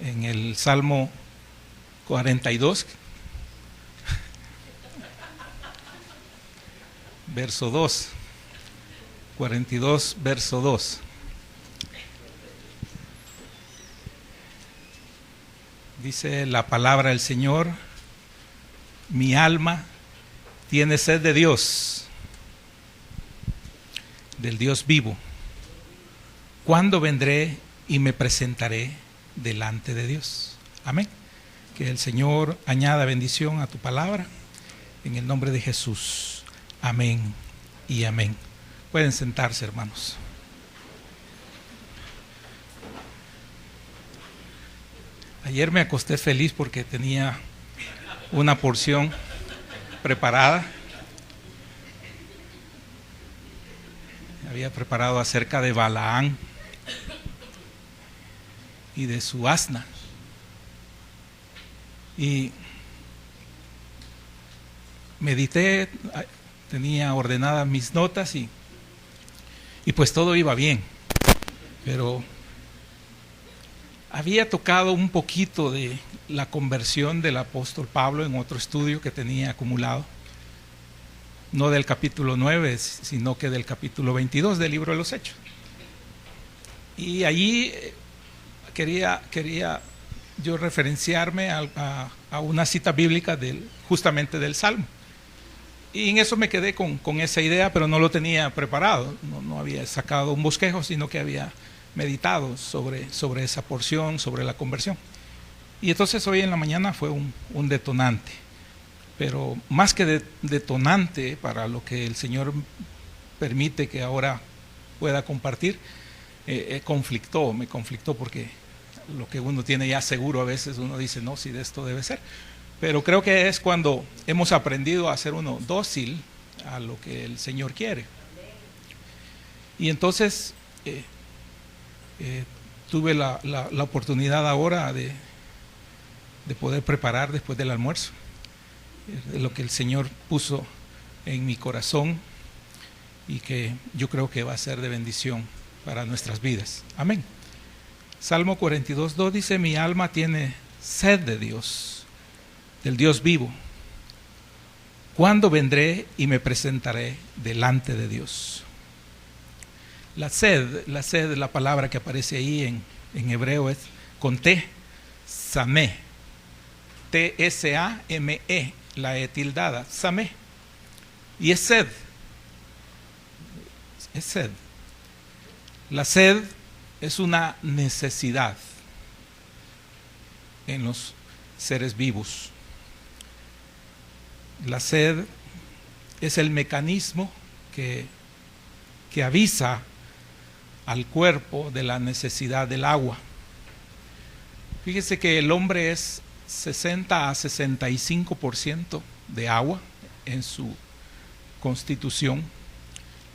en el Salmo 42, verso 2. 42, verso 2. Dice la palabra del Señor: mi alma tiene sed de Dios, del Dios vivo. ¿Cuándo vendré y me presentaré delante de Dios? Amén. Que el Señor añada bendición a tu palabra, en el nombre de Jesús. Amén y amén. Pueden sentarse, hermanos. Ayer me acosté feliz porque tenía una porción preparada. Había preparado acerca de Balaán y de su asna. Y medité, tenía ordenadas mis notas y pues todo iba bien. Pero había tocado un poquito de la conversión del apóstol Pablo en otro estudio que tenía acumulado. No del capítulo 9, sino que del capítulo 22 del libro de los Hechos. Y allí quería yo referenciarme a una cita bíblica justamente del Salmo. Y en eso me quedé con esa idea, pero no lo tenía preparado. No había sacado un bosquejo, sino que había meditado sobre esa porción, sobre la conversión. Y entonces hoy en la mañana fue un detonante. Pero más que detonante para lo que el Señor permite que ahora pueda compartir, me conflictó porque lo que uno tiene ya seguro, a veces uno dice, no, si de esto debe ser. Pero creo que es cuando hemos aprendido a ser uno dócil a lo que el Señor quiere. Y entonces tuve la oportunidad ahora de poder preparar después del almuerzo lo que el Señor puso en mi corazón y que yo creo que va a ser de bendición para nuestras vidas. Amén. Salmo 42, 2 dice: mi alma tiene sed de Dios, del Dios vivo. ¿Cuándo vendré y me presentaré delante de Dios? La sed, la palabra que aparece ahí en hebreo es con T, samé, T-S-A-M-E, la E tildada, samé. Y es sed. Es sed. La sed es una necesidad en los seres vivos. La sed es el mecanismo que avisa al cuerpo de la necesidad del agua. Fíjese que el hombre es 60 a 65% de agua en su constitución.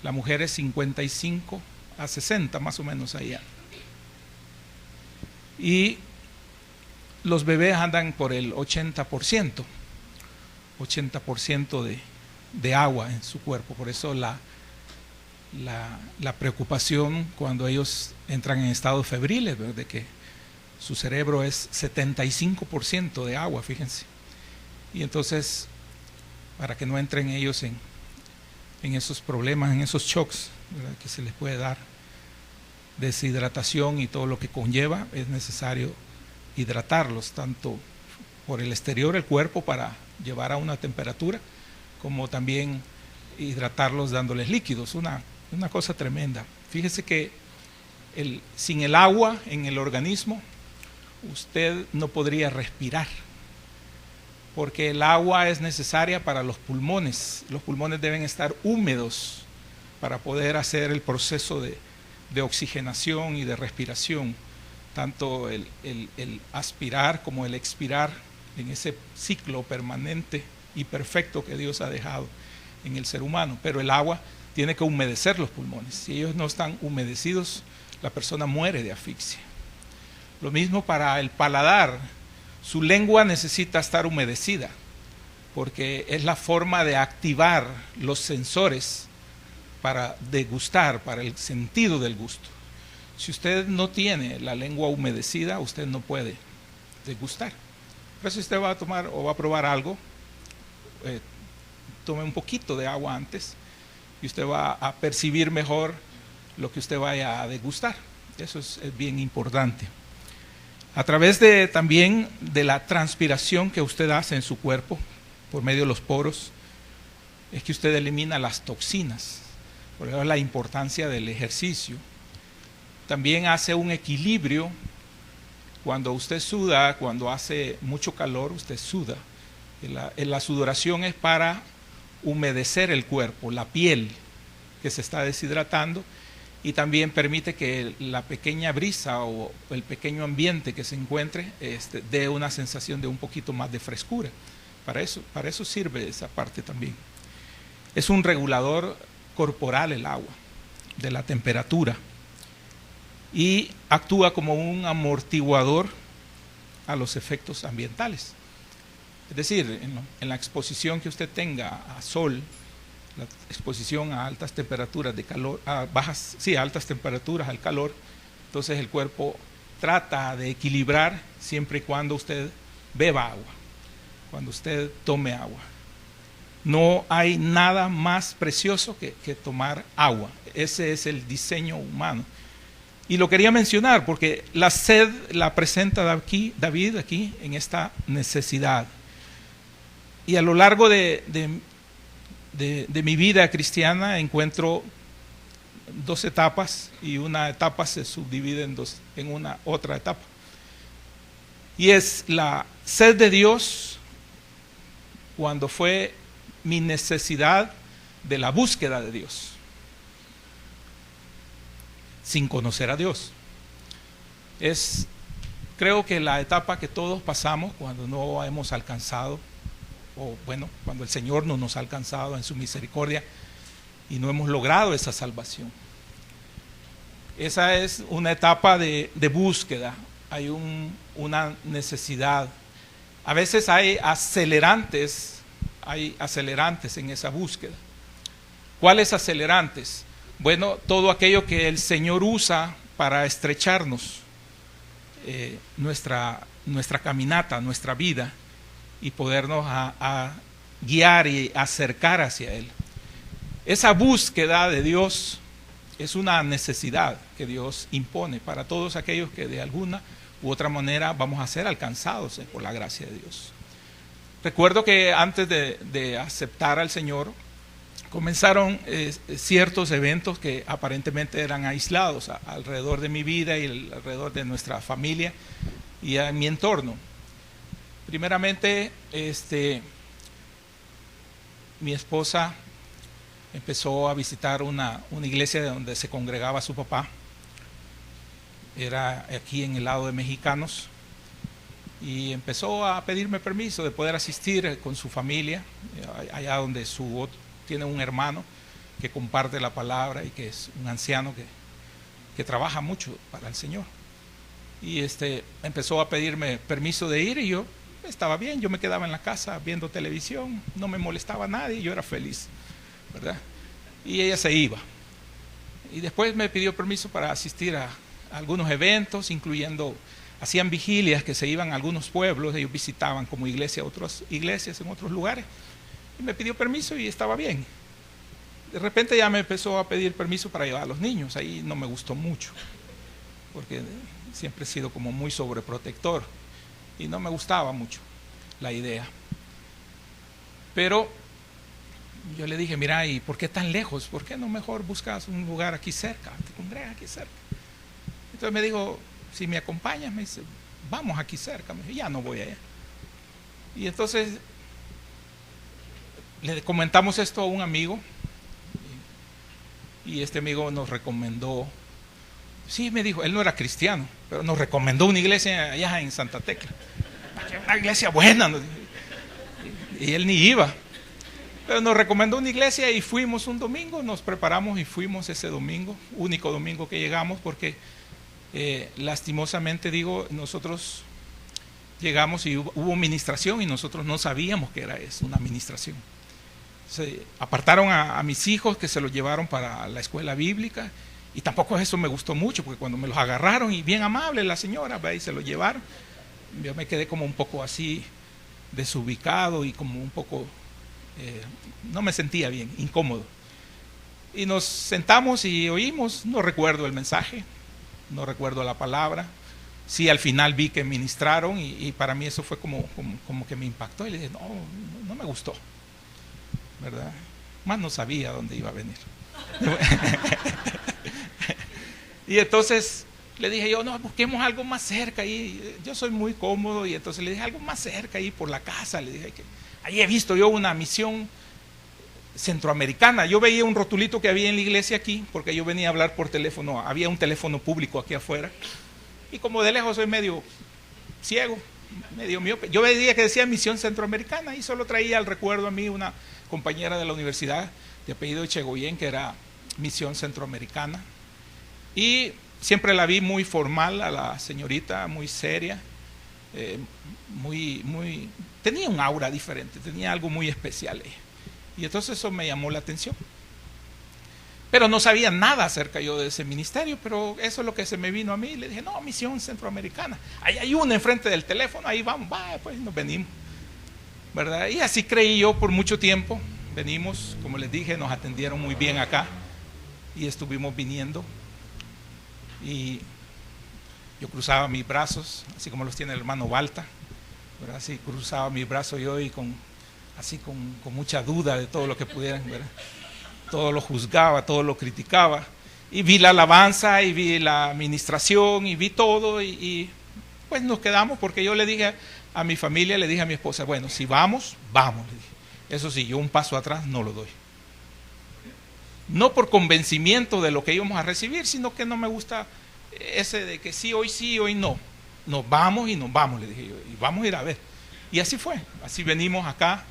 La mujer es 55 a 60, más o menos allá. Y los bebés andan por el 80% de agua en su cuerpo. Por eso la preocupación cuando ellos entran en estados febriles, ¿verdad? De que su cerebro es 75% de agua, fíjense. Y entonces, para que no entren ellos en esos problemas, en esos shocks, ¿verdad?, que se les puede dar, deshidratación y todo lo que conlleva, es necesario hidratarlos, tanto por el exterior del cuerpo para llevar a una temperatura, como también hidratarlos dándoles líquidos, una cosa tremenda. Fíjese que sin el agua en el organismo, usted no podría respirar, porque el agua es necesaria para los pulmones. Los pulmones deben estar húmedos para poder hacer el proceso de oxigenación y de respiración, tanto el aspirar como el expirar en ese ciclo permanente y perfecto que Dios ha dejado en el ser humano. Pero el agua tiene que humedecer los pulmones. Si ellos no están humedecidos, la persona muere de asfixia. Lo mismo para el paladar. Su lengua necesita estar humedecida, porque es la forma de activar los sensores para degustar, para el sentido del gusto. Si usted no tiene la lengua humedecida, usted no puede degustar. Por eso si usted va a tomar o va a probar algo, tome un poquito de agua antes y usted va a percibir mejor lo que usted vaya a degustar. Eso es bien importante. A través también de la transpiración que usted hace en su cuerpo, por medio de los poros, es que usted elimina las toxinas. Por eso la importancia del ejercicio. También hace un equilibrio. Cuando usted suda, cuando hace mucho calor, usted suda. La sudoración es para humedecer el cuerpo, la piel que se está deshidratando, y también permite que la pequeña brisa o el pequeño ambiente que se encuentre dé una sensación de un poquito más de frescura. Para eso sirve esa parte también. Es un regulador corporal el agua, de la temperatura, y actúa como un amortiguador a los efectos ambientales. Es decir, en la exposición que usted tenga a sol, la exposición a altas temperaturas de calor, a altas temperaturas al calor, entonces el cuerpo trata de equilibrar siempre y cuando usted beba agua, cuando usted tome agua. No hay nada más precioso que tomar agua. Ese es el diseño humano. Y lo quería mencionar porque la sed la presenta David aquí en esta necesidad. Y a lo largo de mi vida cristiana encuentro dos etapas, y una etapa se subdivide en una otra etapa. Y es la sed de Dios cuando fue mi necesidad de la búsqueda de Dios, sin conocer a Dios. Creo que la etapa que todos pasamos cuando no hemos alcanzado, o bueno, cuando el Señor no nos ha alcanzado en su misericordia y no hemos logrado esa salvación. Esa es una etapa de búsqueda. Hay una necesidad. A veces hay acelerantes en esa búsqueda. ¿Cuáles acelerantes? Bueno, todo aquello que el Señor usa para estrecharnos nuestra caminata, nuestra vida, y podernos a guiar y acercar hacia Él. Esa búsqueda de Dios es una necesidad que Dios impone para todos aquellos que de alguna u otra manera vamos a ser alcanzados por la gracia de Dios. Recuerdo que antes de aceptar al Señor, comenzaron ciertos eventos que aparentemente eran aislados alrededor de mi vida y alrededor de nuestra familia y en mi entorno. Primeramente, mi esposa empezó a visitar una iglesia donde se congregaba su papá. Era aquí en el lado de Mexicanos, y empezó a pedirme permiso de poder asistir con su familia, allá donde tiene un hermano que comparte la palabra y que es un anciano que trabaja mucho para el Señor. Y empezó a pedirme permiso de ir, y yo estaba bien, yo me quedaba en la casa viendo televisión, no me molestaba a nadie, yo era feliz, ¿verdad? Y ella se iba. Y después me pidió permiso para asistir a algunos eventos, incluyendo, hacían vigilias que se iban a algunos pueblos, ellos visitaban como iglesia otras iglesias en otros lugares, y me pidió permiso y estaba bien. De repente ya me empezó a pedir permiso para llevar a los niños. Ahí no me gustó mucho, porque siempre he sido como muy sobreprotector y no me gustaba mucho la idea. Pero yo le dije, mira, ¿y por qué tan lejos? ¿Por qué no mejor buscas un lugar aquí cerca? Te congregas aquí cerca. Entonces me dijo, si me acompañas, me dice, vamos aquí cerca. Me dijo, ya no voy allá. Y entonces le comentamos esto a un amigo, y este amigo nos recomendó, sí, me dijo, él no era cristiano, pero nos recomendó una iglesia allá en Santa Tecla, una iglesia buena, y él ni iba, pero nos recomendó una iglesia y fuimos un domingo, nos preparamos y fuimos ese domingo, único domingo que llegamos, porque lastimosamente digo, nosotros llegamos y hubo ministración y nosotros no sabíamos que era eso, una ministración. Se apartaron a mis hijos, que se los llevaron para la escuela bíblica, y tampoco eso me gustó mucho, porque cuando me los agarraron, y bien amable la señora, y se los llevaron, yo me quedé como un poco así desubicado y como un poco, no me sentía bien, incómodo. Y nos sentamos y oímos, no recuerdo el mensaje, no recuerdo la palabra. Sí, al final vi que ministraron y para mí eso fue como que me impactó y le dije, no me gustó, ¿verdad? Más no sabía dónde iba a venir. Y entonces le dije yo, no, busquemos algo más cerca ahí. Yo soy muy cómodo y entonces le dije algo más cerca ahí por la casa. Le dije que ahí he visto yo una misión centroamericana. Yo veía un rotulito que había en la iglesia aquí, porque yo venía a hablar por teléfono, había un teléfono público aquí afuera, y como de lejos soy medio ciego, medio miope, yo veía que decía misión centroamericana y solo traía al recuerdo a mí una compañera de la universidad de apellido Echegoyen, que era misión centroamericana, y siempre la vi muy formal a la señorita, muy seria, tenía un aura diferente, tenía algo muy especial ella. Y entonces eso me llamó la atención. Pero no sabía nada acerca yo de ese ministerio, pero eso es lo que se me vino a mí. Le dije, no, misión centroamericana. Ahí hay una enfrente del teléfono, ahí vamos, pues nos venimos, ¿verdad? Y así creí yo por mucho tiempo. Venimos, como les dije, nos atendieron muy bien acá y estuvimos viniendo. Y yo cruzaba mis brazos, así como los tiene el hermano Balta, ¿verdad? Así cruzaba mis brazos yo y con mucha duda de todo lo que pudieran, ¿verdad? Todo lo juzgaba, todo lo criticaba, y vi la alabanza y vi la administración y vi todo y pues nos quedamos, porque yo le dije a mi familia, le dije a mi esposa, bueno, si vamos, vamos, le dije. Eso sí, yo un paso atrás no lo doy, no por convencimiento de lo que íbamos a recibir, sino que no me gusta ese de que sí, hoy no, nos vamos, le dije yo, y vamos a ir a ver. Y así fue, así venimos acá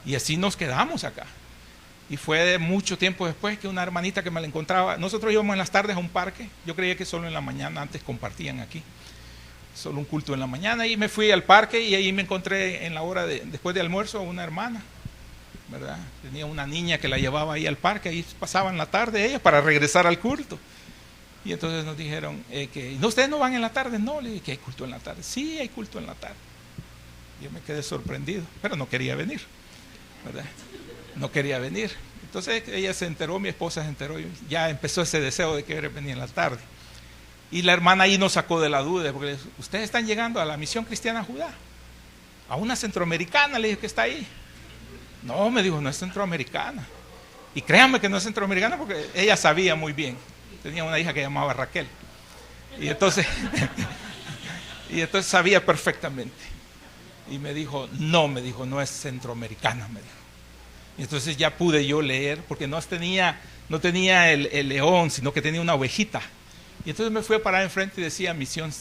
y así nos quedamos acá. Y fue de mucho tiempo después que una hermanita que me la encontraba, nosotros íbamos en las tardes a un parque, yo creía que solo en la mañana, antes compartían aquí, solo un culto en la mañana, y me fui al parque y ahí me encontré en la hora después de almuerzo a una hermana, ¿verdad? Tenía una niña que la llevaba ahí al parque, ahí pasaban la tarde ellos para regresar al culto. Y entonces nos dijeron, ¿no, ustedes no van en la tarde? No, le dije, ¿que hay culto en la tarde? Sí, hay culto en la tarde. Yo me quedé sorprendido, pero no quería venir, ¿verdad? No quería venir. Entonces ella se enteró, mi esposa se enteró, y ya empezó ese deseo de querer venir en la tarde. Y la hermana ahí nos sacó de la duda, porque le dijo, ustedes están llegando a la Misión Cristiana Judá, a una centroamericana, le dije, que está ahí. No, me dijo, no es centroamericana. Y créanme que no es centroamericana, porque ella sabía muy bien. Tenía una hija que llamaba Raquel. Y entonces, sabía perfectamente. Y me dijo, no es centroamericana, me dijo. Y entonces ya pude yo leer, porque no tenía el león, sino que tenía una ovejita. Y entonces me fui a parar enfrente y decía misión,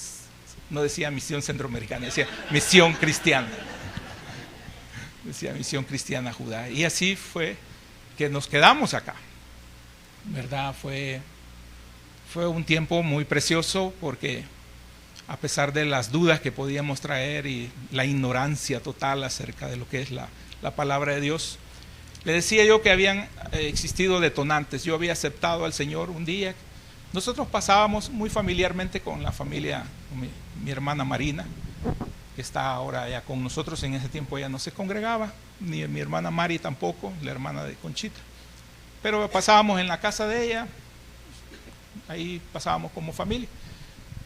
no decía misión centroamericana, decía misión cristiana. Decía misión cristiana Judá. Y así fue que nos quedamos acá, ¿verdad? Fue un tiempo muy precioso, porque a pesar de las dudas que podíamos traer y la ignorancia total acerca de lo que es la palabra de Dios, le decía yo que habían existido detonantes. Yo había aceptado al Señor un día. Nosotros pasábamos muy familiarmente con la familia, con mi hermana Marina, que está ahora ya con nosotros. En ese tiempo ella no se congregaba, ni mi hermana Mari tampoco, la hermana de Conchita. Pero pasábamos en la casa de ella, ahí pasábamos como familia.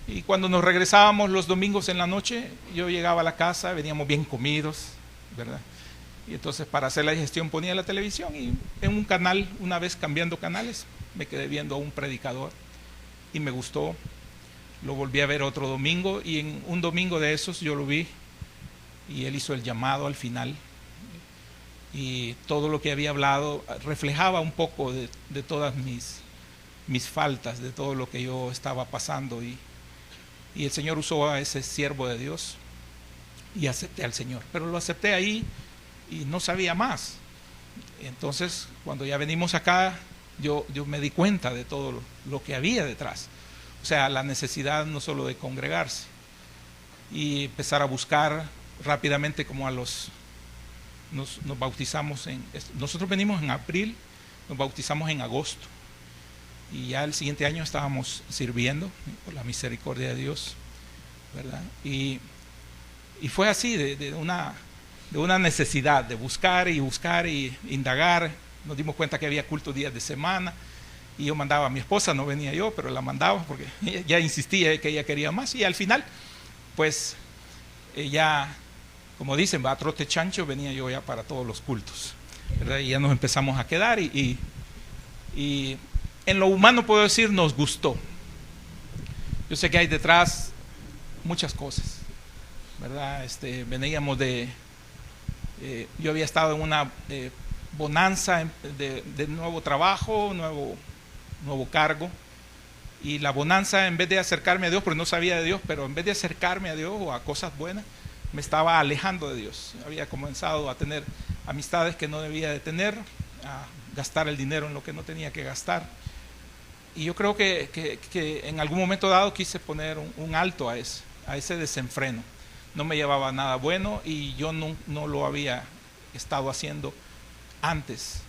Y cuando nos regresábamos los domingos en la noche, yo llegaba a la casa, veníamos bien comidos, ¿verdad? Y entonces para hacer la digestión ponía la televisión y en un canal, una vez cambiando canales, me quedé viendo a un predicador y me gustó. Lo volví a ver otro domingo y en un domingo de esos yo lo vi y él hizo el llamado al final. Y todo lo que había hablado reflejaba un poco de todas mis faltas, de todo lo que yo estaba pasando. Y el Señor usó a ese siervo de Dios y acepté al Señor. Pero lo acepté ahí y no sabía más. Entonces cuando ya venimos acá, yo me di cuenta de todo lo que había detrás. O sea, la necesidad no solo de congregarse y empezar a buscar rápidamente, como nos bautizamos nosotros venimos en abril, nos bautizamos en agosto y ya el siguiente año estábamos sirviendo por la misericordia de Dios, ¿verdad? Y Y fue así, de una necesidad de buscar y indagar. Nos dimos cuenta que había culto días de semana, y yo mandaba a mi esposa, no venía yo, pero la mandaba porque ya insistía que ella quería más, y al final, pues, ya, como dicen, va a trote chancho, venía yo ya para todos los cultos, ¿verdad? Y ya nos empezamos a quedar, y en lo humano puedo decir, nos gustó. Yo sé que hay detrás muchas cosas, ¿verdad? Veníamos yo había estado en una bonanza de nuevo trabajo, nuevo cargo, y la bonanza, en vez de acercarme a Dios, porque no sabía de Dios, pero en vez de acercarme a Dios o a cosas buenas, me estaba alejando de Dios. Había comenzado a tener amistades que no debía de tener, a gastar el dinero en lo que no tenía que gastar, y yo creo que en algún momento dado quise poner un alto a ese desenfreno. No me llevaba nada bueno, y yo no lo había estado haciendo antes.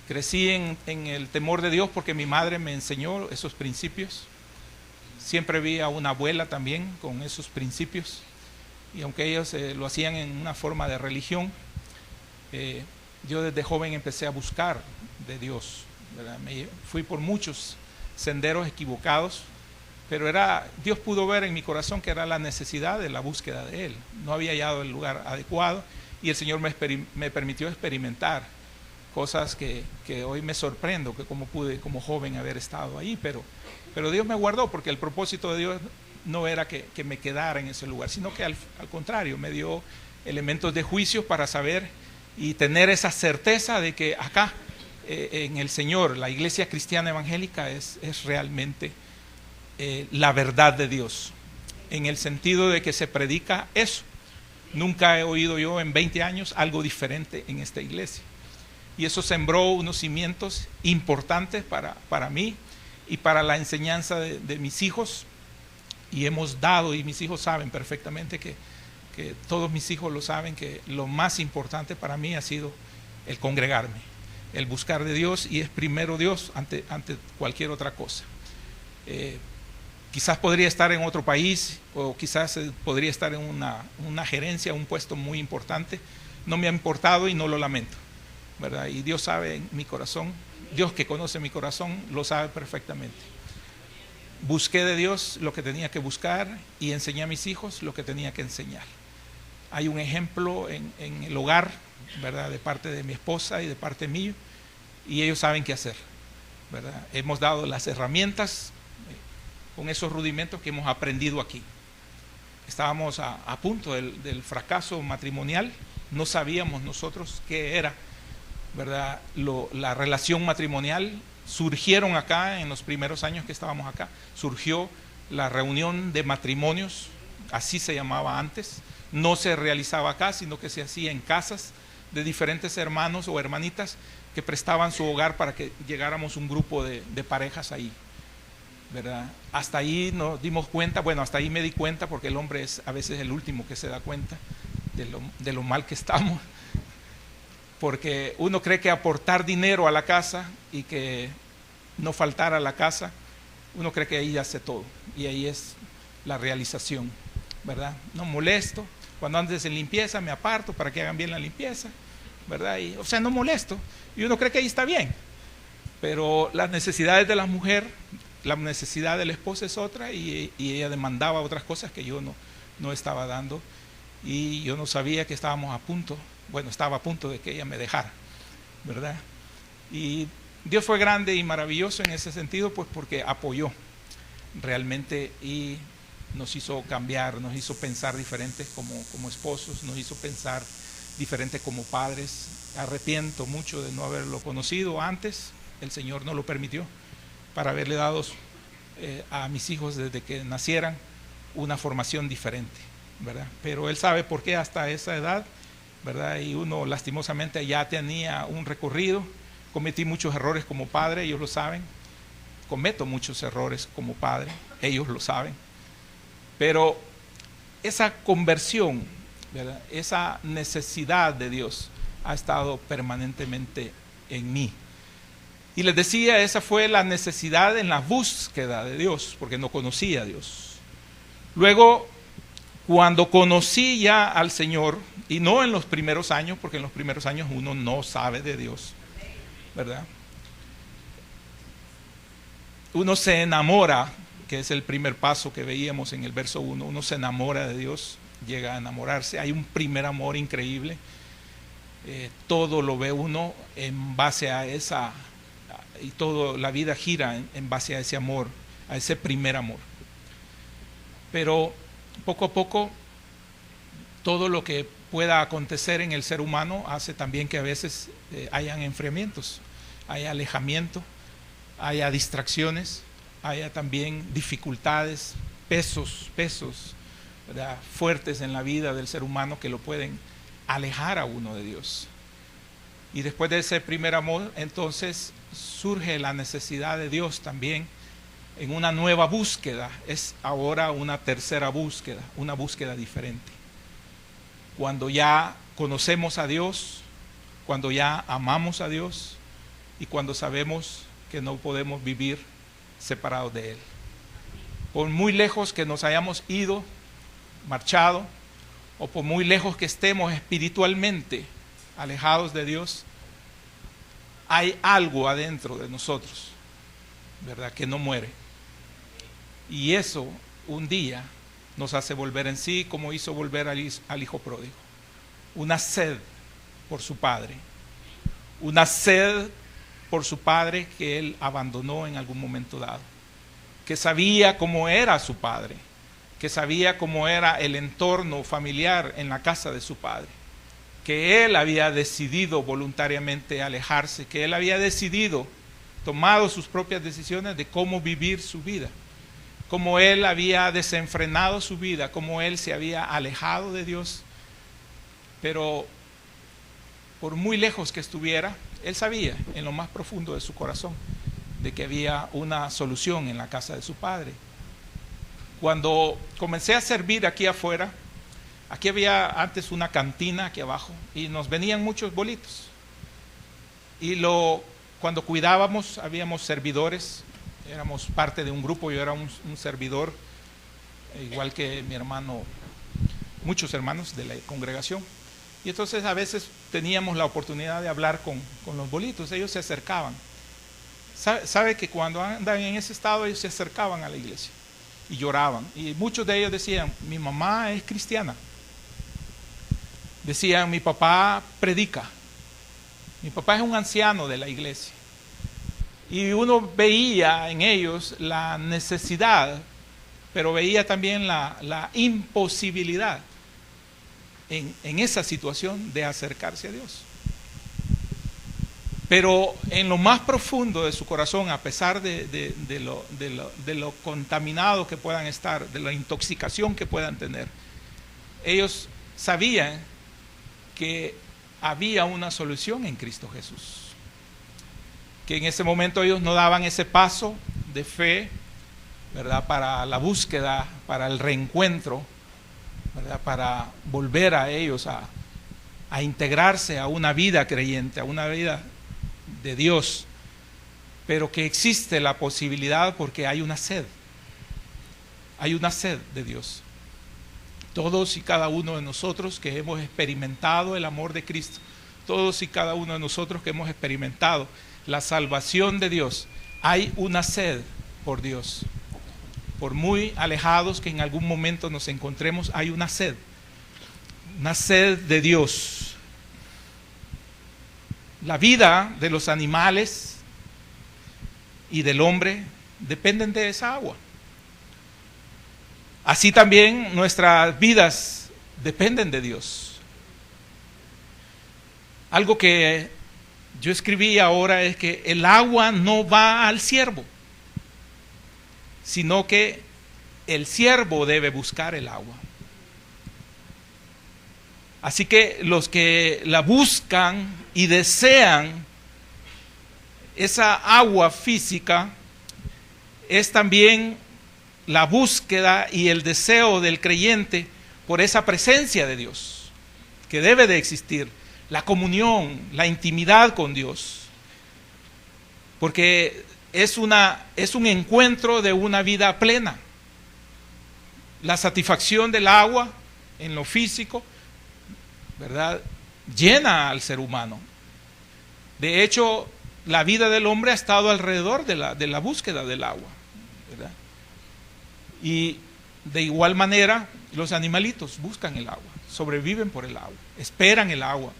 Crecí en el temor de Dios porque mi madre me enseñó esos principios. Siempre vi a una abuela también con esos principios, y aunque ellos lo hacían en una forma de religión, yo desde joven empecé a buscar de Dios, ¿verdad? Fui por muchos senderos equivocados, pero Dios pudo ver en mi corazón que era la necesidad de la búsqueda de Él. No había hallado el lugar adecuado, y el Señor me permitió experimentar cosas que hoy me sorprendo, que cómo pude como joven haber estado ahí, pero Dios me guardó, porque el propósito de Dios no era que me quedara en ese lugar, sino que al contrario, me dio elementos de juicio para saber y tener esa certeza de que acá, en el Señor, la iglesia cristiana evangélica es realmente la verdad de Dios, en el sentido de que se predica eso. Nunca he oído yo en 20 años algo diferente en esta iglesia, y eso sembró unos cimientos importantes para mí y para la enseñanza de mis hijos, y hemos dado, y mis hijos saben perfectamente que todos mis hijos lo saben, que lo más importante para mí ha sido el congregarme, el buscar de Dios, y es primero Dios ante cualquier otra cosa. Quizás podría estar en otro país, o quizás podría estar en una gerencia, un puesto muy importante. No me ha importado y no lo lamento, ¿verdad? Y Dios sabe en mi corazón, Dios que conoce mi corazón lo sabe perfectamente. Busqué de Dios lo que tenía que buscar, y enseñé a mis hijos lo que tenía que enseñar. Hay un ejemplo en el hogar, ¿verdad?, de parte de mi esposa y de parte mío, y ellos saben qué hacer, ¿verdad? Hemos dado las herramientas con esos rudimentos que hemos aprendido aquí. Estábamos a punto del fracaso matrimonial, no sabíamos nosotros qué era, ¿verdad? La relación matrimonial. Surgieron acá, en los primeros años que estábamos acá, surgió la reunión de matrimonios, así se llamaba antes. No se realizaba acá, sino que se hacía en casas de diferentes hermanos o hermanitas que prestaban su hogar para que llegáramos un grupo de parejas ahí, ¿verdad? Hasta ahí nos dimos cuenta, bueno, hasta ahí me di cuenta, porque el hombre es a veces el último que se da cuenta de lo mal que estamos, porque uno cree que aportar dinero a la casa y que no faltar a la casa, uno cree que ahí hace todo, y ahí es la realización, ¿verdad? No molesto, cuando andes en limpieza me aparto para que hagan bien la limpieza, ¿verdad? O sea, no molesto, y uno cree que ahí está bien, pero las necesidades de la mujer, la necesidad de la esposa es otra, y ella demandaba otras cosas que yo no estaba dando, y yo no sabía que estábamos a punto, bueno, estaba a punto de que ella me dejara, ¿verdad? Y Dios fue grande y maravilloso en ese sentido, pues porque apoyó realmente y nos hizo cambiar, nos hizo pensar diferentes como esposos, nos hizo pensar diferentes como padres. Arrepiento mucho de no haberlo conocido antes, el Señor no lo permitió, para haberle dado a mis hijos desde que nacieran una formación diferente, ¿verdad? Pero Él sabe por qué hasta esa edad, ¿verdad? Y uno lastimosamente ya tenía un recorrido. Cometí muchos errores como padre, ellos lo saben. Cometo muchos errores como padre, ellos lo saben. Pero esa conversión, ¿verdad?, esa necesidad de Dios ha estado permanentemente en mí. Y les decía, esa fue la necesidad en la búsqueda de Dios, porque no conocía a Dios. Luego, Cuando conocí ya al Señor, y no en los primeros años, porque en los primeros años uno no sabe de Dios, ¿verdad? Uno se enamora, que es el primer paso que veíamos en el verso 1, uno se enamora de Dios, llega a enamorarse, hay un primer amor increíble, todo lo ve uno en base a esa, y toda la vida gira en base a ese amor, a ese primer amor. Pero poco a poco, todo lo que pueda acontecer en el ser humano hace también que a veces hayan enfriamientos, haya alejamiento, haya distracciones, haya también dificultades, pesos, ¿verdad?, fuertes en la vida del ser humano que lo pueden alejar a uno de Dios. Y después de ese primer amor, entonces surge la necesidad de Dios también en una nueva búsqueda. Es ahora una tercera búsqueda, una búsqueda diferente. Cuando ya conocemos a Dios, cuando ya amamos a Dios y cuando sabemos que no podemos vivir separados de Él. Por muy lejos que nos hayamos ido, marchado, o por muy lejos que estemos espiritualmente alejados de Dios, hay algo adentro de nosotros, ¿verdad?, que no muere. Y eso un día nos hace volver en sí, como hizo volver al hijo pródigo. Una sed por su padre, una sed por su padre que él abandonó en algún momento dado, que sabía cómo era su padre, que sabía cómo era el entorno familiar en la casa de su padre, que él había decidido voluntariamente alejarse, que él había decidido, tomado sus propias decisiones de cómo vivir su vida, cómo él había desenfrenado su vida, cómo él se había alejado de Dios. Pero por muy lejos que estuviera, él sabía en lo más profundo de su corazón de que había una solución en la casa de su padre. Cuando comencé a servir aquí afuera, aquí había antes una cantina aquí abajo y nos venían muchos bolitos. Y cuando cuidábamos, habíamos servidores, éramos parte de un grupo, yo era un servidor, igual que mi hermano, muchos hermanos de la congregación. Y entonces a veces teníamos la oportunidad de hablar con los bolitos, ellos se acercaban. Sabe que cuando andan en ese estado ellos se acercaban a la iglesia y lloraban. Y muchos de ellos decían, mi mamá es cristiana. Decían, mi papá predica. Mi papá es un anciano de la iglesia. Y uno veía en ellos la necesidad, pero veía también la imposibilidad en esa situación de acercarse a Dios. Pero en lo más profundo de su corazón, a pesar de lo contaminado que puedan estar, de la intoxicación que puedan tener, ellos sabían que había una solución en Cristo Jesús. Que en ese momento ellos no daban ese paso de fe, ¿verdad?, para la búsqueda, para el reencuentro, ¿verdad?, para volver a ellos a integrarse a una vida creyente, a una vida de Dios, pero que existe la posibilidad porque hay una sed de Dios. Todos y cada uno de nosotros que hemos experimentado el amor de Cristo, todos y cada uno de nosotros que hemos experimentado la salvación de Dios, hay una sed por Dios. Por muy alejados que en algún momento nos encontremos, hay una sed de Dios. La vida de los animales y del hombre dependen de esa agua. Así también nuestras vidas dependen de Dios. Algo que yo escribí ahora es que el agua no va al siervo, sino que el siervo debe buscar el agua. Así que los que la buscan y desean esa agua física, es también la búsqueda y el deseo del creyente por esa presencia de Dios, que debe de existir, la comunión, la intimidad con Dios, porque es un encuentro de una vida plena. La satisfacción del agua en lo físico, ¿verdad?, llena al ser humano. De hecho, la vida del hombre ha estado alrededor de la búsqueda del agua, ¿verdad? Y de igual manera, los animalitos buscan el agua, sobreviven por el agua, esperan el agua.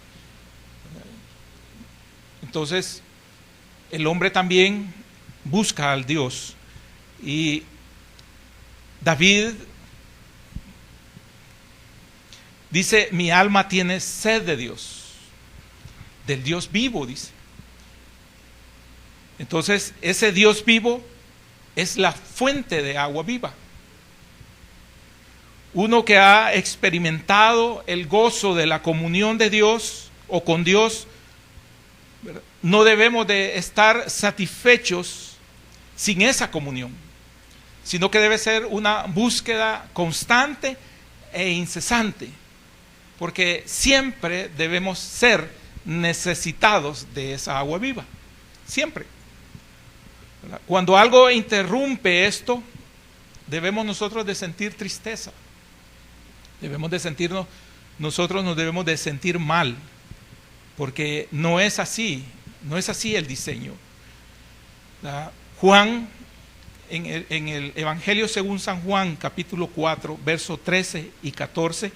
Entonces, el hombre también busca al Dios. Y David dice: mi alma tiene sed de Dios, del Dios vivo, dice. Entonces, ese Dios vivo es la fuente de agua viva. Uno que ha experimentado el gozo de la comunión de Dios o con Dios, ¿verdad?, no debemos de estar satisfechos sin esa comunión, sino que debe ser una búsqueda constante e incesante, porque siempre debemos ser necesitados de esa agua viva, siempre. Cuando algo interrumpe esto, debemos nosotros de sentir tristeza, debemos de sentirnos, nosotros nos debemos de sentir mal, porque no es así el diseño. Juan, en el Evangelio según San Juan, capítulo 4, versos 13 y 14,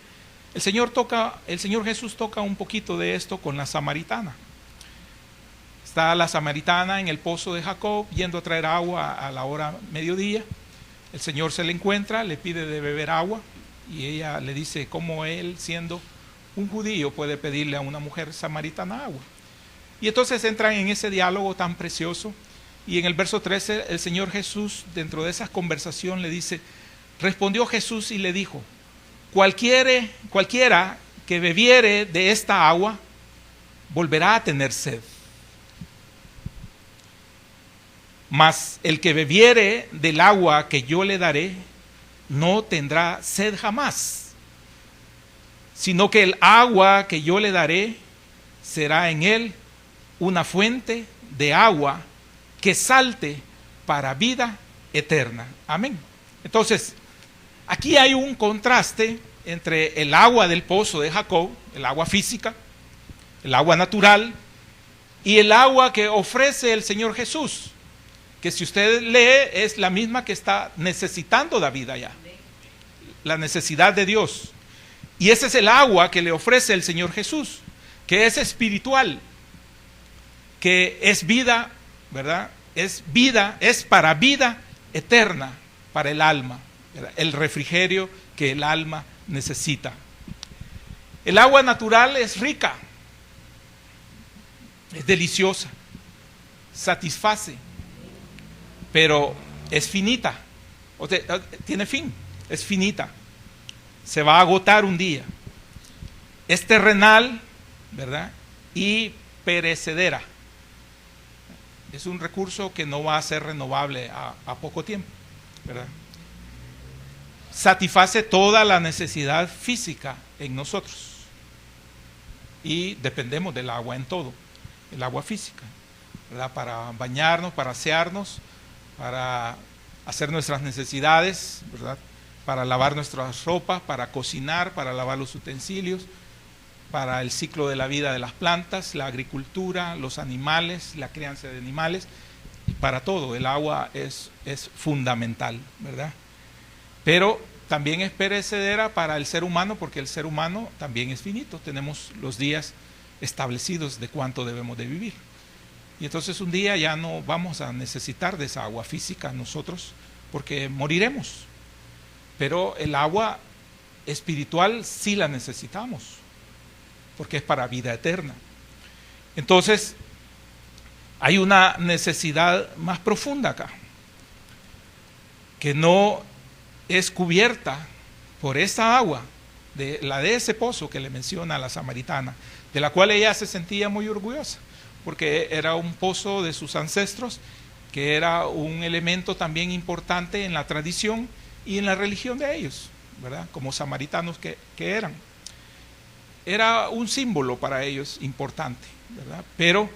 el Señor Jesús toca un poquito de esto con la samaritana. Está la samaritana en el pozo de Jacob, yendo a traer agua a la hora mediodía. El Señor se le encuentra, le pide de beber agua, y ella le dice cómo él, siendo un judío, puede pedirle a una mujer samaritana agua. Y entonces entran en ese diálogo tan precioso, y en el verso 13 el Señor Jesús, dentro de esa conversación, le dice: respondió Jesús y le dijo: cualquiera que bebiere de esta agua volverá a tener sed, mas el que bebiere del agua que yo le daré no tendrá sed jamás, sino que el agua que yo le daré será en él una fuente de agua que salte para vida eterna. Amén. Entonces, aquí hay un contraste entre el agua del pozo de Jacob, el agua física, el agua natural, y el agua que ofrece el Señor Jesús, que si usted lee es la misma que está necesitando David allá, la necesidad de Dios. Y ese es el agua que le ofrece el Señor Jesús, que es espiritual, que es vida, ¿verdad? Es vida, es para vida eterna, para el alma, ¿verdad?, el refrigerio que el alma necesita. El agua natural es rica, es deliciosa, satisface, pero es finita, tiene fin, es finita, se va a agotar un día, es terrenal, ¿verdad?, y perecedera. Es un recurso que no va a ser renovable a poco tiempo, ¿verdad? Satisface toda la necesidad física en nosotros y dependemos del agua en todo, el agua física, ¿verdad?, para bañarnos, para asearnos, para hacer nuestras necesidades, ¿verdad?, para lavar nuestras ropas, para cocinar, para lavar los utensilios, para el ciclo de la vida de las plantas, la agricultura, los animales, la crianza de animales, para todo el agua es fundamental, ¿verdad? Pero también es perecedera para el ser humano, porque el ser humano también es finito, tenemos los días establecidos de cuánto debemos de vivir. Y entonces un día ya no vamos a necesitar de esa agua física nosotros, porque moriremos. Pero el agua espiritual sí la necesitamos, porque es para vida eterna. Entonces, hay una necesidad más profunda acá, que no es cubierta por esa agua, la de ese pozo que le menciona a la samaritana, de la cual ella se sentía muy orgullosa, porque era un pozo de sus ancestros, que era un elemento también importante en la tradición y en la religión de ellos, ¿verdad?, como samaritanos que eran. Era un símbolo para ellos importante, ¿verdad? Pero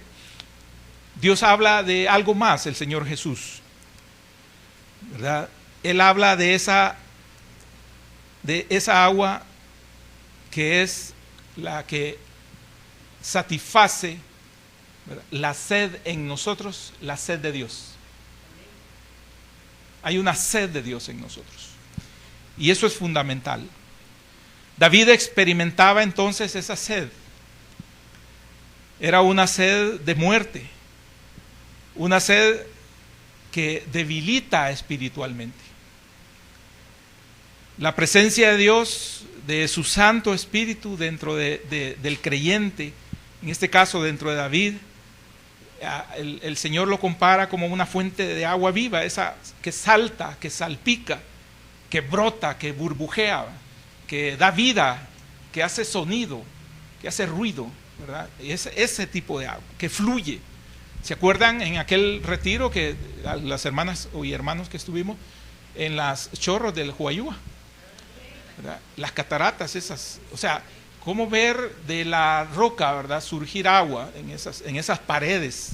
Dios habla de algo más, el Señor Jesús, ¿verdad? Él habla de esa agua que es la que satisface, ¿verdad?, la sed en nosotros, la sed de Dios. Hay una sed de Dios en nosotros. Y eso es fundamental. David experimentaba entonces esa sed. Era una sed de muerte, una sed que debilita espiritualmente. La presencia de Dios, de su Santo Espíritu dentro del creyente, en este caso dentro de David, el Señor lo compara como una fuente de agua viva, esa que salta, que salpica, que brota, que burbujea, que da vida, que hace sonido, que hace ruido, ¿verdad? Ese tipo de agua, que fluye. ¿Se acuerdan en aquel retiro que las hermanas y hermanos que estuvimos en las chorros del Huayúa, ¿verdad? Las cataratas esas, o sea, cómo ver de la roca, ¿verdad?, surgir agua en esas paredes,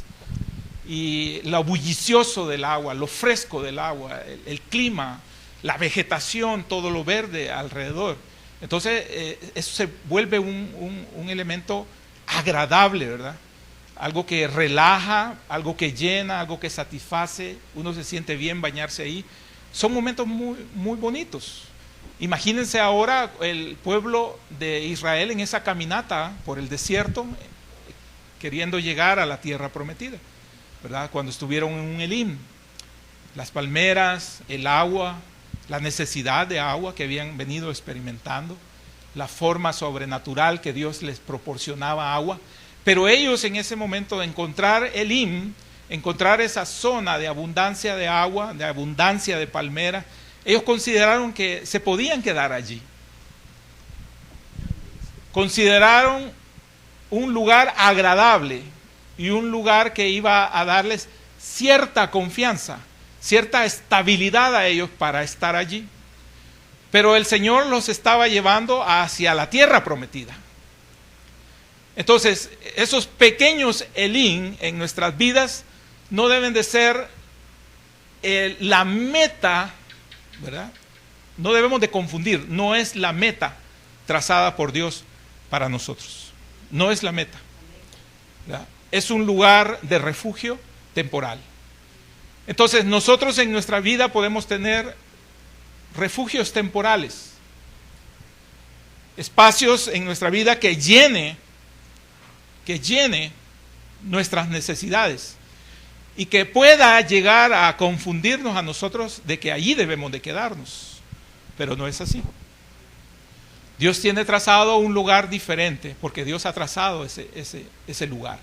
y lo bullicioso del agua, lo fresco del agua, el clima, la vegetación, todo lo verde alrededor. Entonces eso se vuelve un elemento agradable, ¿verdad? Algo que relaja, algo que llena, algo que satisface, uno se siente bien bañarse ahí. Son momentos muy, muy bonitos. Imagínense ahora el pueblo de Israel en esa caminata por el desierto, queriendo llegar a la tierra prometida, ¿verdad? Cuando estuvieron en un Elim, las palmeras, el agua, la necesidad de agua que habían venido experimentando, la forma sobrenatural que Dios les proporcionaba agua. Pero ellos en ese momento de encontrar Elim, encontrar esa zona de abundancia de agua, de abundancia de palmera, ellos consideraron que se podían quedar allí. Consideraron un lugar agradable y un lugar que iba a darles cierta confianza, cierta estabilidad a ellos para estar allí. Pero el Señor los estaba llevando hacia la tierra prometida. Entonces, esos pequeños Elim en nuestras vidas no deben de ser la meta, ¿verdad? No debemos de confundir, no es la meta trazada por Dios para nosotros. No es la meta, ¿verdad? Es un lugar de refugio temporal. Entonces, nosotros en nuestra vida podemos tener refugios temporales, espacios en nuestra vida que llene nuestras necesidades y que pueda llegar a confundirnos a nosotros de que allí debemos de quedarnos, pero no es así. Dios tiene trazado un lugar diferente porque Dios ha trazado ese lugar,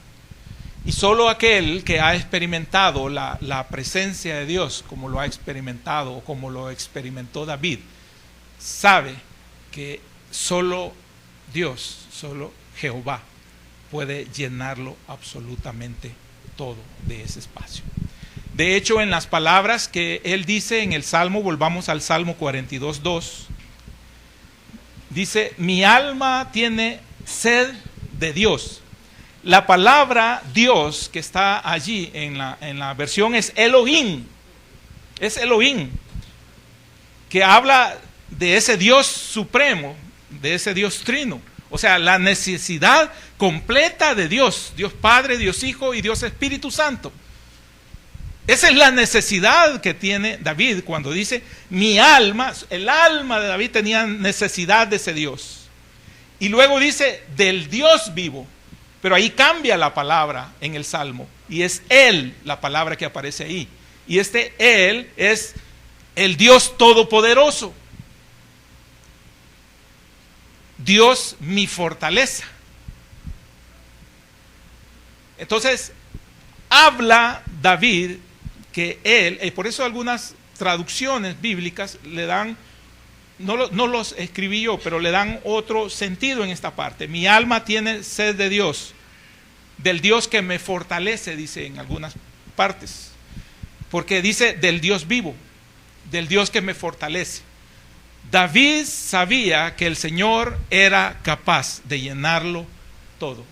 y solo aquel que ha experimentado la presencia de Dios como lo ha experimentado o como lo experimentó David, sabe que solo Dios, solo Jehová puede llenarlo absolutamente todo de ese espacio. De hecho, en las palabras que él dice en el Salmo, volvamos al Salmo 42:2, dice: mi alma tiene sed de Dios. La palabra Dios que está allí en la versión es Elohim, que habla de ese Dios supremo, de ese Dios trino. O sea, la necesidad completa de Dios, Dios Padre, Dios Hijo y Dios Espíritu Santo. Esa es la necesidad que tiene David cuando dice mi alma. El alma de David tenía necesidad de ese Dios. Y luego dice del Dios vivo. Pero ahí cambia la palabra en el Salmo y es Él la palabra que aparece ahí. Y Él es el Dios todopoderoso. Dios mi fortaleza. Entonces, habla David que él, por eso algunas traducciones bíblicas le dan, no los escribí yo, pero le dan otro sentido en esta parte. Mi alma tiene sed de Dios, del Dios que me fortalece, dice en algunas partes. Porque dice del Dios vivo, del Dios que me fortalece. David sabía que el Señor era capaz de llenarlo todo.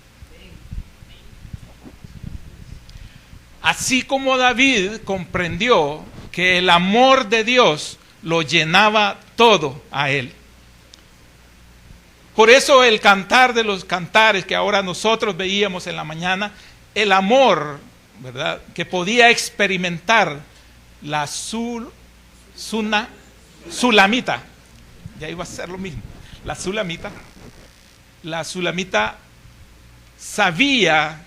Así como David comprendió que el amor de Dios lo llenaba todo a él. Por eso el cantar de los cantares que ahora nosotros veíamos en la mañana, el amor, ¿verdad?, que podía experimentar la sulamita, ya iba a ser lo mismo, la sulamita sabía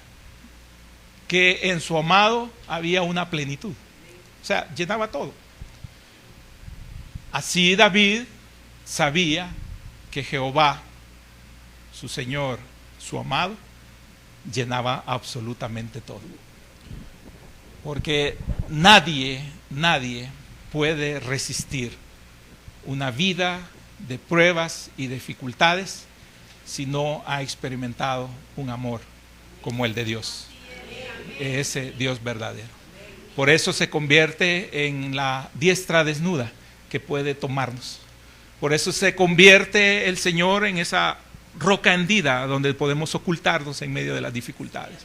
que en su amado había una plenitud, o sea, llenaba todo. Así David sabía que Jehová, su Señor, su amado, llenaba absolutamente todo. Porque nadie puede resistir una vida de pruebas y dificultades si no ha experimentado un amor como el de Dios, ese Dios verdadero. Por eso se convierte en la diestra desnuda que puede tomarnos. Por eso se convierte el Señor en esa roca hendida donde podemos ocultarnos en medio de las dificultades.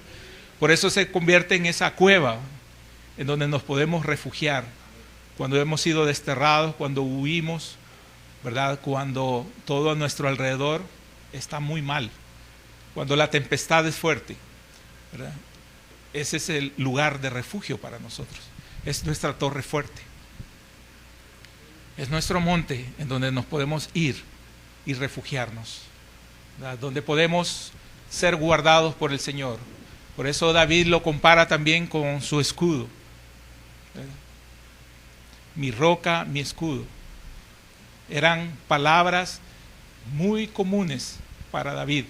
Por eso se convierte en esa cueva en donde nos podemos refugiar cuando hemos sido desterrados, cuando huimos, ¿verdad?, cuando todo a nuestro alrededor está muy mal, cuando la tempestad es fuerte, ¿verdad? Ese es el lugar de refugio para nosotros. Es nuestra torre fuerte. Es nuestro monte en donde nos podemos ir y refugiarnos, ¿verdad?, donde podemos ser guardados por el Señor. Por eso David lo compara también con su escudo, ¿verdad? Mi roca, mi escudo. Eran palabras muy comunes para David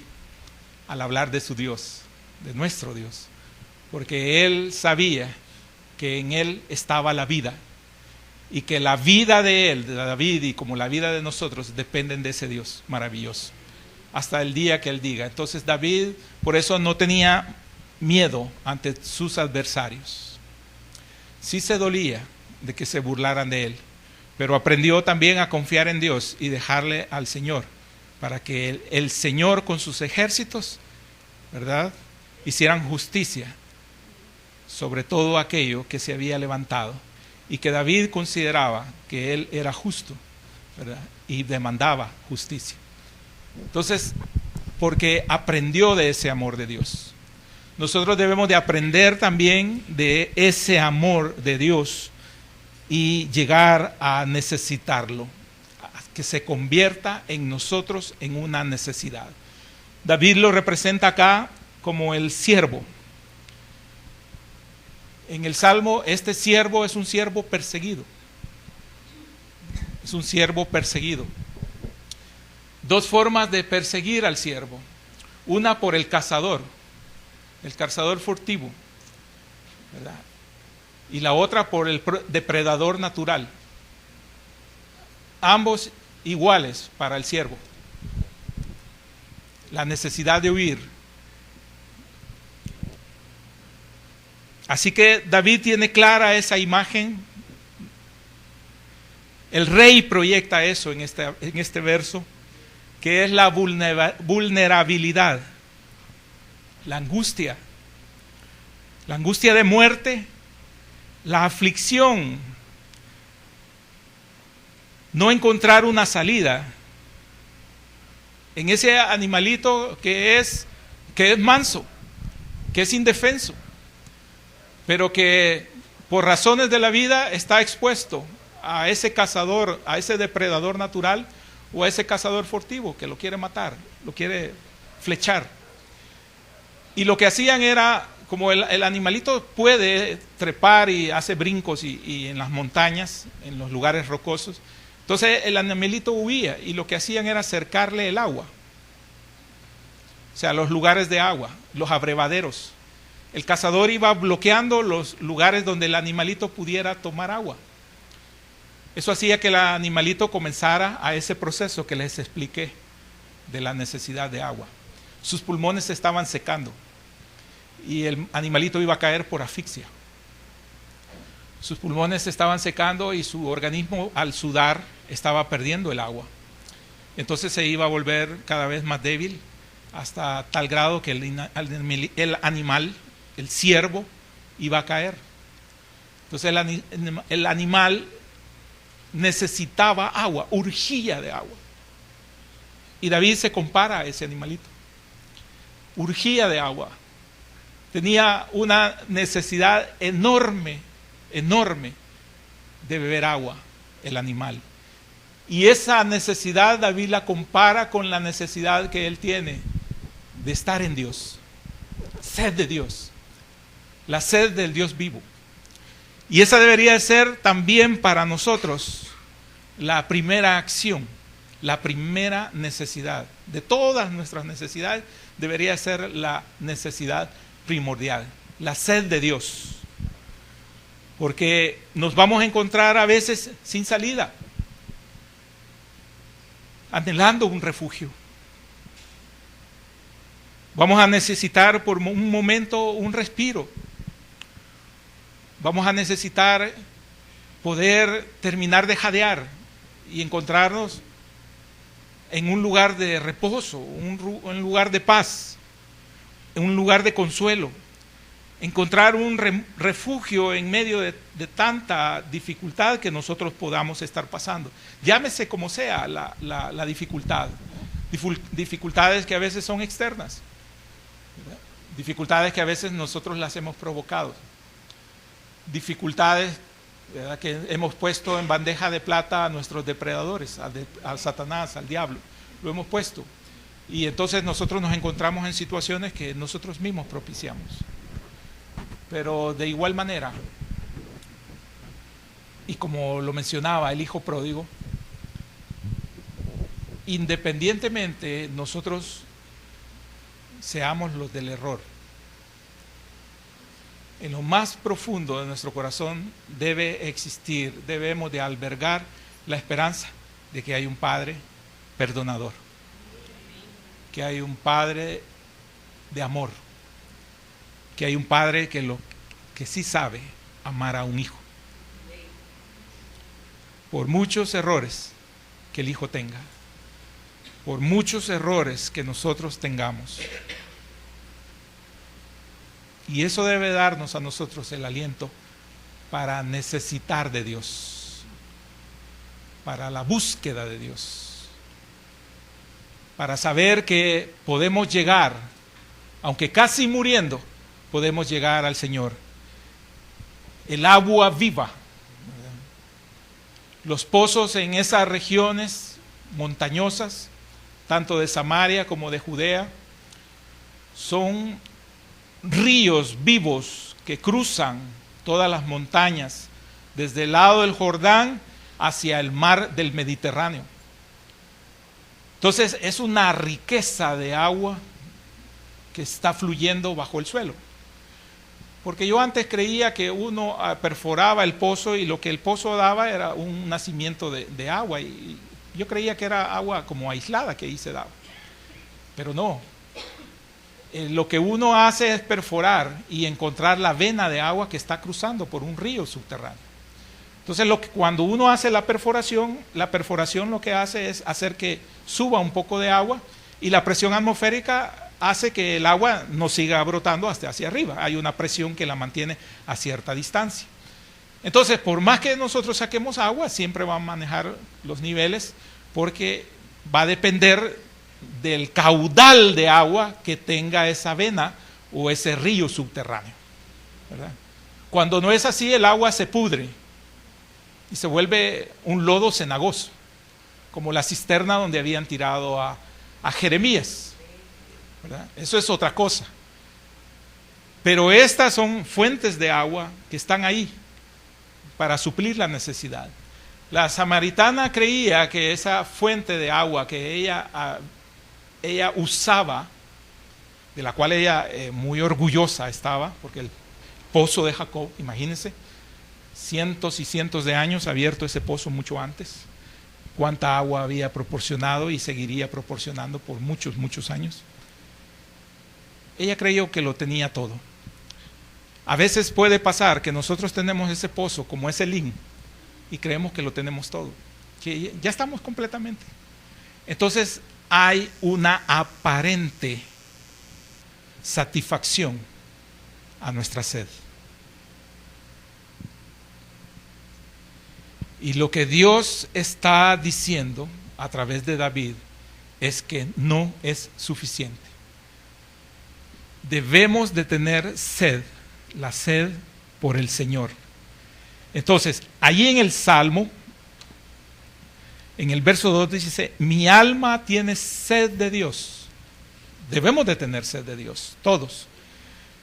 al hablar de su Dios, de nuestro Dios, porque él sabía que en él estaba la vida y que la vida de él, de David, y como la vida de nosotros dependen de ese Dios maravilloso hasta el día que él diga. Entonces David por eso no tenía miedo ante sus adversarios. Sí se dolía de que se burlaran de él, pero aprendió también a confiar en Dios y dejarle al Señor para que el Señor con sus ejércitos, ¿verdad?, hicieran justicia sobre todo aquello que se había levantado y que David consideraba que él era justo, ¿verdad?, y demandaba justicia. Entonces, porque aprendió de ese amor de Dios. Nosotros debemos de aprender también de ese amor de Dios y llegar a necesitarlo, a que se convierta en nosotros en una necesidad. David lo representa acá como el siervo. En el Salmo, este siervo es un siervo perseguido. Es un siervo perseguido. Dos formas de perseguir al siervo. Una por el cazador furtivo, ¿verdad?, y la otra por el depredador natural. Ambos iguales para el siervo. La necesidad de huir. Así que David tiene clara esa imagen. El rey proyecta eso en este verso, que es la vulnerabilidad, la angustia de muerte, la aflicción, no encontrar una salida en ese animalito que es manso, que es indefenso, pero que por razones de la vida está expuesto a ese cazador, a ese depredador natural o a ese cazador furtivo que lo quiere matar, lo quiere flechar. Y lo que hacían era, como el animalito puede trepar y hace brincos y en las montañas, en los lugares rocosos, entonces el animalito huía y lo que hacían era acercarle el agua, o sea, los lugares de agua, los abrevaderos. El cazador iba bloqueando los lugares donde el animalito pudiera tomar agua. Eso hacía que el animalito comenzara a ese proceso que les expliqué de la necesidad de agua. Sus pulmones se estaban secando y el animalito iba a caer por asfixia. Sus pulmones se estaban secando y su organismo, al sudar, estaba perdiendo el agua. Entonces se iba a volver cada vez más débil hasta tal grado que el animal, el ciervo, iba a caer. Entonces el animal necesitaba agua, urgía de agua. Y David se compara a ese animalito. Urgía de agua. Tenía una necesidad enorme, enorme de beber agua, el animal. Y esa necesidad David la compara con la necesidad que él tiene de estar en Dios. Sed de Dios. La sed del Dios vivo. Y esa debería ser también para nosotros la primera acción, la primera necesidad. De todas nuestras necesidades debería ser la necesidad primordial, la sed de Dios. Porque nos vamos a encontrar a veces sin salida, anhelando un refugio. Vamos a necesitar por un momento un respiro. Vamos a necesitar poder terminar de jadear y encontrarnos en un lugar de reposo, un lugar de paz, en un lugar de consuelo. Encontrar un refugio en medio de tanta dificultad que nosotros podamos estar pasando. Llámese como sea la dificultad. Dificultades que a veces son externas. Dificultades que a veces nosotros las hemos provocado. Dificultades, ¿verdad?, que hemos puesto en bandeja de plata a nuestros depredadores, a Satanás, al diablo. Lo hemos puesto. Y entonces nosotros nos encontramos en situaciones que nosotros mismos propiciamos. Pero de igual manera, y como lo mencionaba el hijo pródigo, independientemente nosotros seamos los del error, en lo más profundo de nuestro corazón debe existir, debemos de albergar la esperanza de que hay un Padre perdonador, que hay un Padre de amor, que hay un Padre que sí sabe amar a un hijo. Por muchos errores que el hijo tenga, por muchos errores que nosotros tengamos, y eso debe darnos a nosotros el aliento para necesitar de Dios, para la búsqueda de Dios, para saber que podemos llegar, aunque casi muriendo, podemos llegar al Señor. El agua viva. Los pozos en esas regiones montañosas, tanto de Samaria como de Judea, son ríos vivos que cruzan todas las montañas, desde el lado del Jordán hacia el mar del Mediterráneo. Entonces es una riqueza de agua que está fluyendo bajo el suelo. Porque yo antes creía que uno perforaba el pozo y lo que el pozo daba era un nacimiento de agua. Y yo creía que era agua como aislada que ahí se daba. Pero no. Lo que uno hace es perforar y encontrar la vena de agua que está cruzando por un río subterráneo. Entonces cuando uno hace la perforación lo que hace es hacer que suba un poco de agua y la presión atmosférica hace que el agua no siga brotando hasta hacia arriba. Hay una presión que la mantiene a cierta distancia. Entonces, por más que nosotros saquemos agua, siempre va a manejar los niveles porque va a depender del caudal de agua que tenga esa vena o ese río subterráneo, ¿verdad? Cuando no es así, el agua se pudre y se vuelve un lodo cenagoso, como la cisterna donde habían tirado a Jeremías, ¿verdad? Eso es otra cosa. Pero estas son fuentes de agua que están ahí para suplir la necesidad. La samaritana creía que esa fuente de agua que ella usaba, de la cual ella muy orgullosa estaba, porque el pozo de Jacob, imagínense, cientos y cientos de años abierto ese pozo mucho antes, cuánta agua había proporcionado y seguiría proporcionando por muchos, muchos años. Ella creyó que lo tenía todo. A veces puede pasar que nosotros tenemos ese pozo como ese lin y creemos que lo tenemos todo, que ya estamos completamente. Entonces hay una aparente satisfacción a nuestra sed. Y lo que Dios está diciendo a través de David es que no es suficiente. Debemos de tener sed, la sed por el Señor. Entonces, allí en el Salmo, en el verso 2 dice, mi alma tiene sed de Dios. Debemos de tener sed de Dios, todos.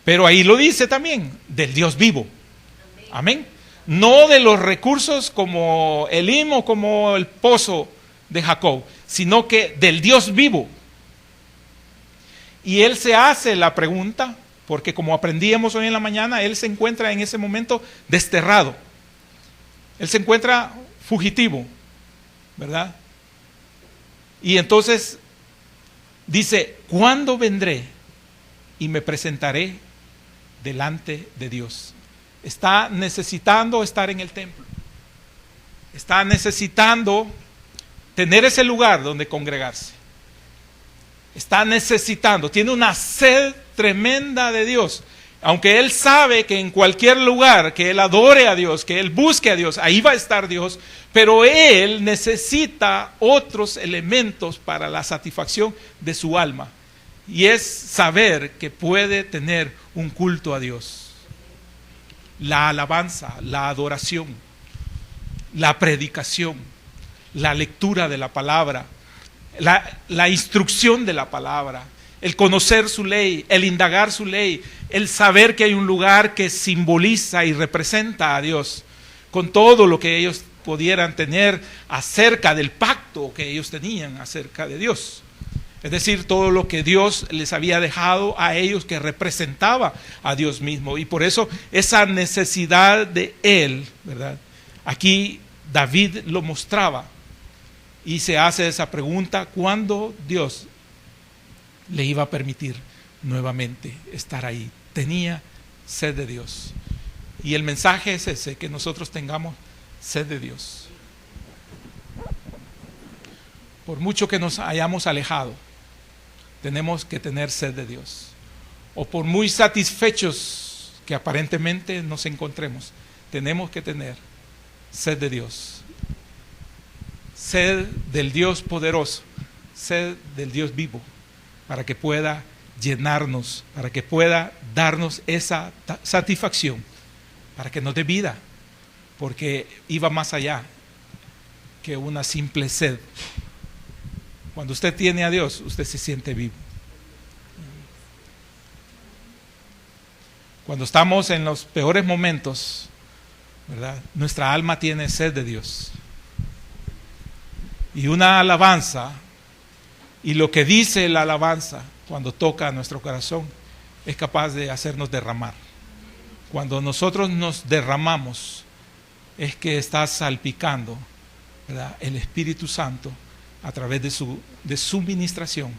Pero ahí lo dice también, del Dios vivo. Amén. No de los recursos como Elim o como el pozo de Jacob, sino que del Dios vivo. Y él se hace la pregunta, porque como aprendíamos hoy en la mañana, él se encuentra en ese momento desterrado. Él se encuentra fugitivo, ¿verdad? Y entonces dice, ¿cuándo vendré y me presentaré delante de Dios? Está necesitando estar en el templo. Está necesitando tener ese lugar donde congregarse. Está necesitando, tiene una sed tremenda de Dios. Aunque él sabe que en cualquier lugar que él adore a Dios, que él busque a Dios, ahí va a estar Dios, pero él necesita otros elementos para la satisfacción de su alma. Y es saber que puede tener un culto a Dios. La alabanza, la adoración, la predicación, la lectura de la palabra, la instrucción de la palabra, el conocer su ley, el indagar su ley, el saber que hay un lugar que simboliza y representa a Dios, con todo lo que ellos pudieran tener acerca del pacto que ellos tenían acerca de Dios. Es decir, todo lo que Dios les había dejado a ellos que representaba a Dios mismo. Y por eso esa necesidad de él, ¿verdad? Aquí David lo mostraba y se hace esa pregunta, ¿cuándo Dios le iba a permitir nuevamente estar ahí? Tenía sed de Dios. Y el mensaje es ese, que nosotros tengamos sed de Dios. Por mucho que nos hayamos alejado, tenemos que tener sed de Dios. O por muy satisfechos que aparentemente nos encontremos, tenemos que tener sed de Dios. Sed del Dios poderoso, sed del Dios vivo, para que pueda llenarnos, para que pueda darnos esa satisfacción, para que nos dé vida, porque iba más allá que una simple sed. Cuando usted tiene a Dios, usted se siente vivo. Cuando estamos en los peores momentos, ¿verdad? Nuestra alma tiene sed de Dios. Y una alabanza, y lo que dice la alabanza cuando toca a nuestro corazón, es capaz de hacernos derramar. Cuando nosotros nos derramamos, es que está salpicando, ¿verdad?, el Espíritu Santo a través de su ministración,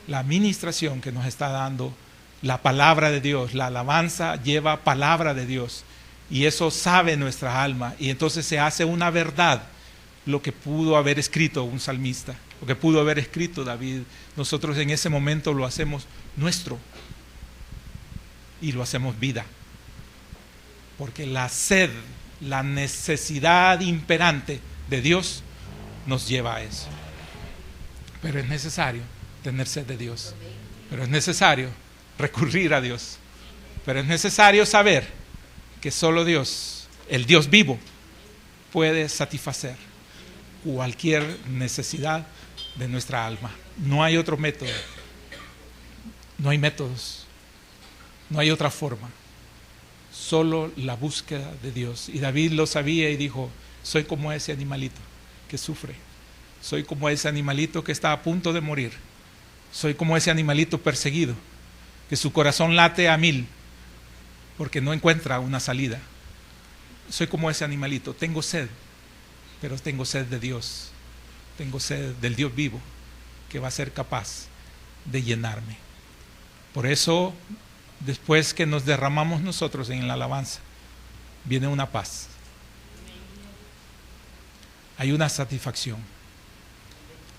la ministración que nos está dando la palabra de Dios. La alabanza lleva palabra de Dios y eso sabe nuestra alma, y entonces se hace una verdad lo que pudo haber escrito un salmista, lo que pudo haber escrito David. Nosotros en ese momento lo hacemos nuestro y lo hacemos vida, porque la sed, la necesidad imperante de Dios nos lleva a eso. Pero es necesario tener sed de Dios, pero es necesario recurrir a Dios, pero es necesario saber que solo Dios, el Dios vivo, puede satisfacer cualquier necesidad de nuestra alma. No hay otro método, no hay métodos, no hay otra forma, solo la búsqueda de Dios. Y David lo sabía y dijo, soy como ese animalito que sufre, soy como ese animalito que está a punto de morir, soy como ese animalito perseguido, que su corazón late a 1000 porque no encuentra una salida. Soy como ese animalito, tengo sed, pero tengo sed de Dios, tengo sed del Dios vivo, que va a ser capaz de llenarme. Por eso, después que nos derramamos nosotros en la alabanza, viene una paz, hay una satisfacción,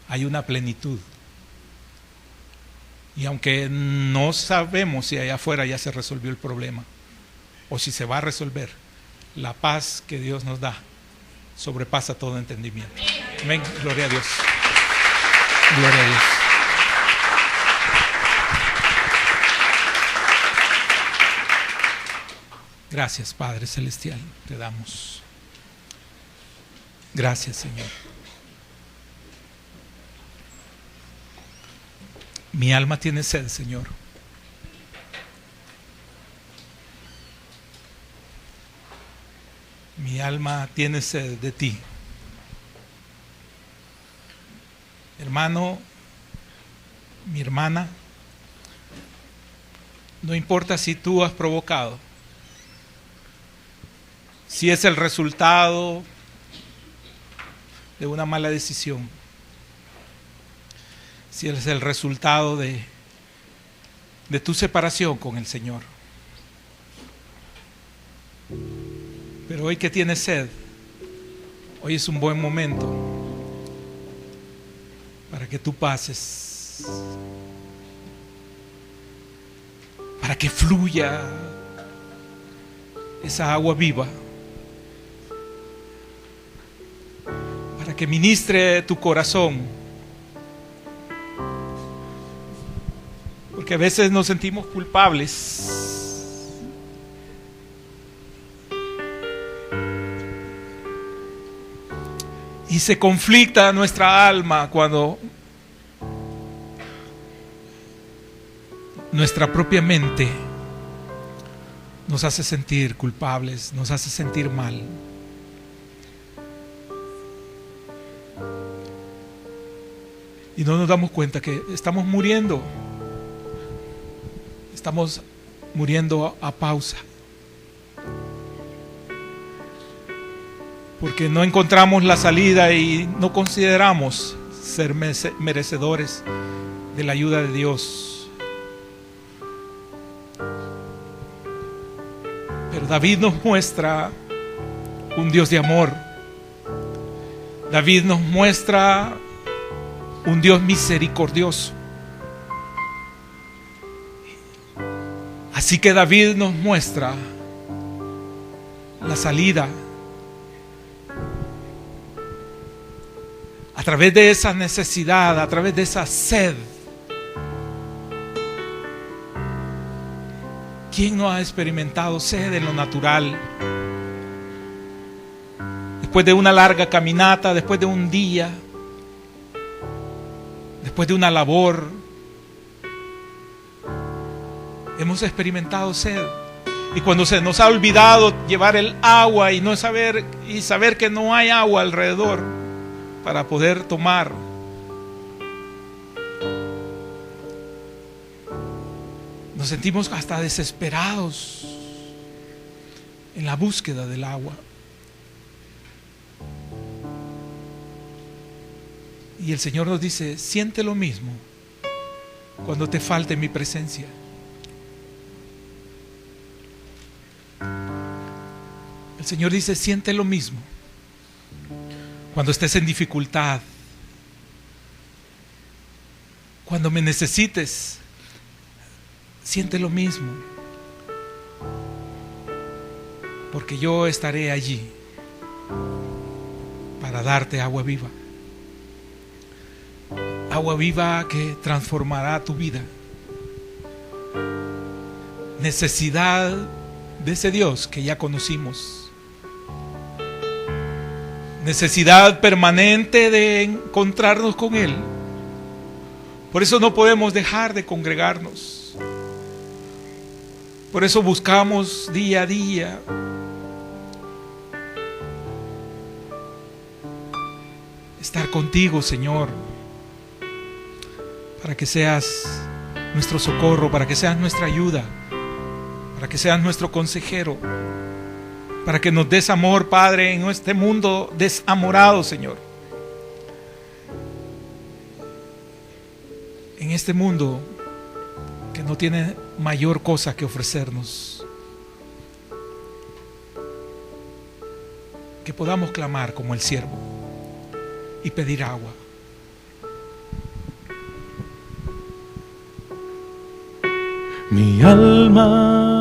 hay una plenitud. Y aunque no sabemos si allá afuera ya se resolvió el problema o si se va a resolver, la paz que Dios nos da sobrepasa todo entendimiento. Amén, gloria a Dios. Gloria a Dios. Gracias, Padre Celestial, te damos. Gracias, Señor. Mi alma tiene sed, Señor. Mi alma tiene sed de ti. Hermano, mi hermana, no importa si tú has provocado, si es el resultado de una mala decisión, si es el resultado de tu separación con el Señor. Pero hoy que tienes sed, hoy es un buen momento para que tú pases, para que fluya esa agua viva, para que ministre tu corazón. Porque a veces nos sentimos culpables. Y se conflicta nuestra alma cuando nuestra propia mente nos hace sentir culpables, nos hace sentir mal. Y no nos damos cuenta que estamos muriendo. Estamos muriendo a pausa. Porque no encontramos la salida y no consideramos ser merecedores de la ayuda de Dios. Pero David nos muestra un Dios de amor. David nos muestra un Dios misericordioso. Así que David nos muestra la salida a través de esa necesidad, a través de esa sed. ¿Quién no ha experimentado sed en lo natural? Después de una larga caminata, después de un día, después de una labor, hemos experimentado sed. Y cuando se nos ha olvidado llevar el agua y saber que no hay agua alrededor para poder tomar, nos sentimos hasta desesperados en la búsqueda del agua. Y el Señor nos dice: siente lo mismo cuando te falte mi presencia. El Señor dice: siente lo mismo cuando estés en dificultad, cuando me necesites. Siente lo mismo, porque yo estaré allí para darte agua viva. Agua viva que transformará tu vida. Necesidad de ese Dios que ya conocimos. Necesidad permanente de encontrarnos con Él. Por eso no podemos dejar de congregarnos. Por eso buscamos día a día estar contigo, Señor, para que seas nuestro socorro, para que seas nuestra ayuda, para que seas nuestro consejero, para que nos des amor, Padre, en este mundo desamorado, Señor. En este mundo que no tiene mayor cosa que ofrecernos. Que podamos clamar como el siervo y pedir agua. Mi alma